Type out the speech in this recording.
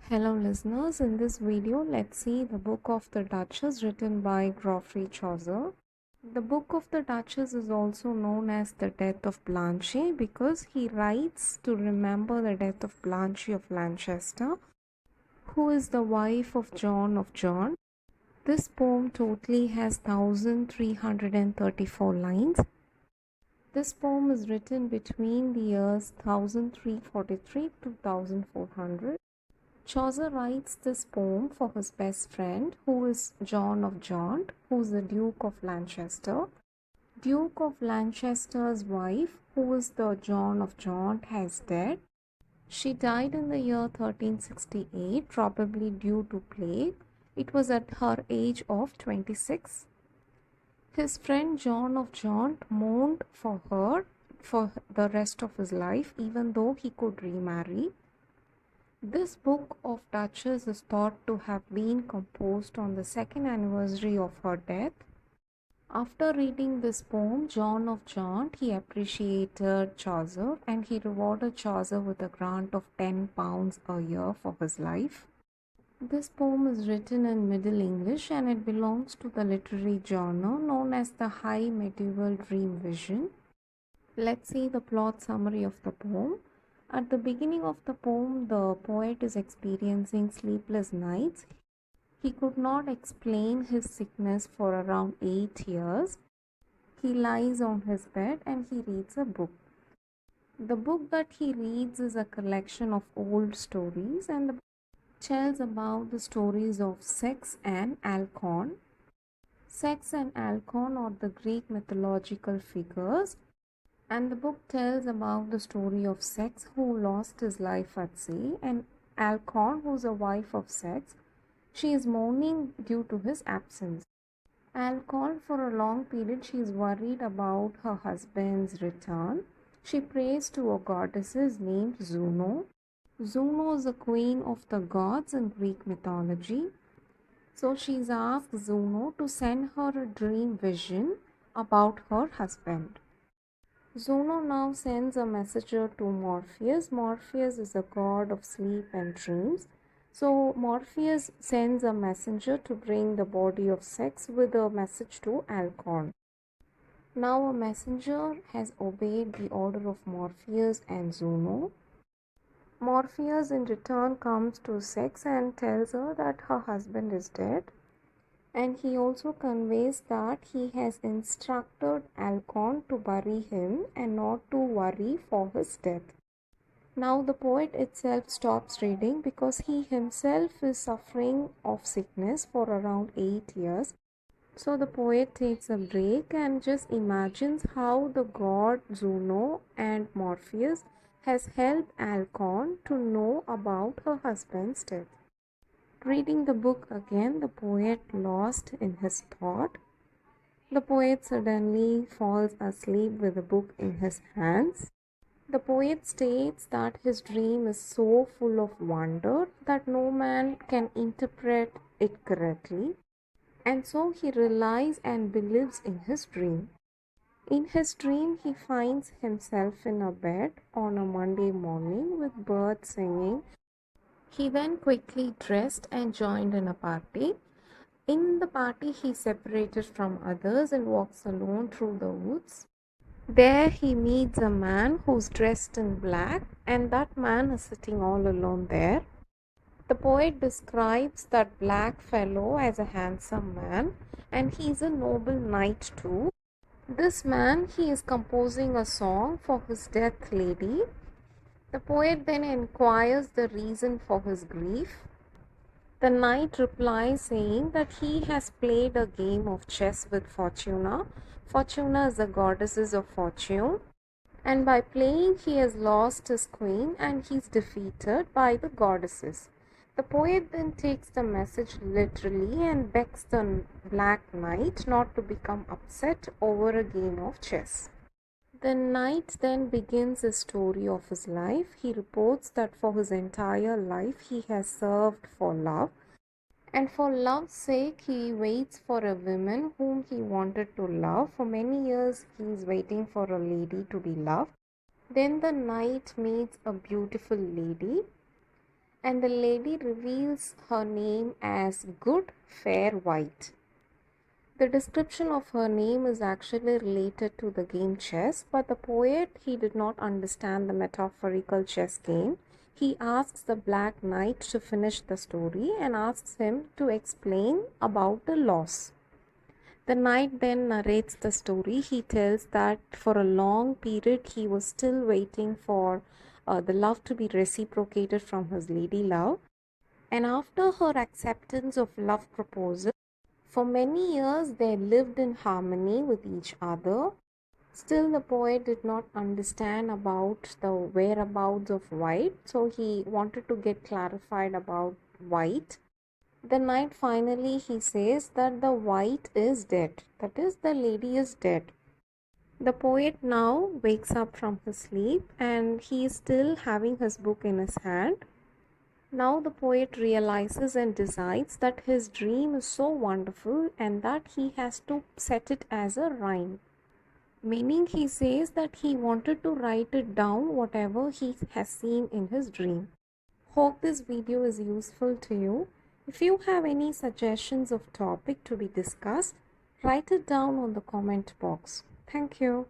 Hello listeners, in this video let's see the book of the Duchess written by Geoffrey Chaucer. The book of the Duchess is also known as the death of Blanche because he writes to remember the death of Blanche of Lancaster, who is the wife of John of John. This poem totally has 1334 lines. This poem is written between the years 1343 to 1400. Chaucer writes this poem for his best friend, who is John of Gaunt, who is the Duke of Lancaster. Duke of Lancaster's wife, who is the John of Gaunt, has died. She died in the year 1368, probably due to plague. It was at her age of 26. His friend John of Gaunt mourned for her for the rest of his life, even though he could remarry. This book of Duchess is thought to have been composed on the second anniversary of her death. After reading this poem, John of Gaunt, he appreciated Chaucer and he rewarded Chaucer with a grant of £10 a year for his life. This poem is written in Middle English and it belongs to the literary genre known as the High Medieval Dream Vision. Let's see the plot summary of the poem. At the beginning of the poem, the poet is experiencing sleepless nights. He could not explain his sickness for around 8 years. He lies on his bed and he reads a book. The book that he reads is a collection of old stories and the book tells about the stories of Ceyx and Alcyone. Ceyx and Alcyone are the Greek mythological figures. And the book tells about the story of Ceyx, who lost his life at sea, and Alcyone, who is a wife of Ceyx. She is mourning due to his absence. Alcyone, for a long period, she is worried about her husband's return. She prays to a goddess named Juno. Juno is the queen of the gods in Greek mythology. So she asks Juno to send her a dream vision about her husband. Juno now sends a messenger to Morpheus. Morpheus is a god of sleep and dreams. So Morpheus sends a messenger to bring the body of Ceyx with a message to Alcyone. Now a messenger has obeyed the order of Morpheus and Juno. Morpheus in return comes to Ceyx and tells her that her husband is dead. And he also conveys that he has instructed Alcyone to bury him and not to worry for his death. Now the poet itself stops reading because he himself is suffering of sickness for around 8 years. So the poet takes a break and just imagines how the god Juno and Morpheus has helped Alcyone to know about her husband's death. Reading the book again, the poet lost in his thought. The poet suddenly falls asleep with the book in his hands. The poet states that his dream is so full of wonder that no man can interpret it correctly, and so he relies and believes in his dream. In his dream, he finds himself in a bed on a Monday morning with birds singing. He then quickly dressed and joined in a party. In the party, he separated from others and walks alone through the woods. There he meets a man who's dressed in black, and that man is sitting all alone there. The poet describes that black fellow as a handsome man, and he's a noble knight too. This man, he is composing a song for his death lady. The poet then inquires the reason for his grief. The knight replies saying that he has played a game of chess with Fortuna. Fortuna is the goddess of fortune. And by playing, he has lost his queen and he is defeated by the goddesses. The poet then takes the message literally and begs the black knight not to become upset over a game of chess. The knight then begins the story of his life. He reports that for his entire life he has served for love, and for love's sake he waits for a woman whom he wanted to love. For many years he is waiting for a lady to be loved. Then the knight meets a beautiful lady. and the lady reveals her name as Good Fair White. The description of her name is actually related to the game chess, but the poet, he did not understand the metaphorical chess game. He asks the Black Knight to finish the story and asks him to explain about the loss. The knight then narrates the story. He tells that for a long period he was still waiting for the love to be reciprocated from his lady love. And after her acceptance of love proposal, for many years they lived in harmony with each other. Still, the poet did not understand about the whereabouts of White, so he wanted to get clarified about White. The knight finally he says that the White is dead, that is, the lady is dead. The poet now wakes up from his sleep and he is still having his book in his hand. Now the poet realizes and decides that his dream is so wonderful and that he has to set it as a rhyme. Meaning he says that he wanted to write it down whatever he has seen in his dream. Hope this video is useful to you. If you have any suggestions of topic to be discussed, write it down on the comment box. Thank you.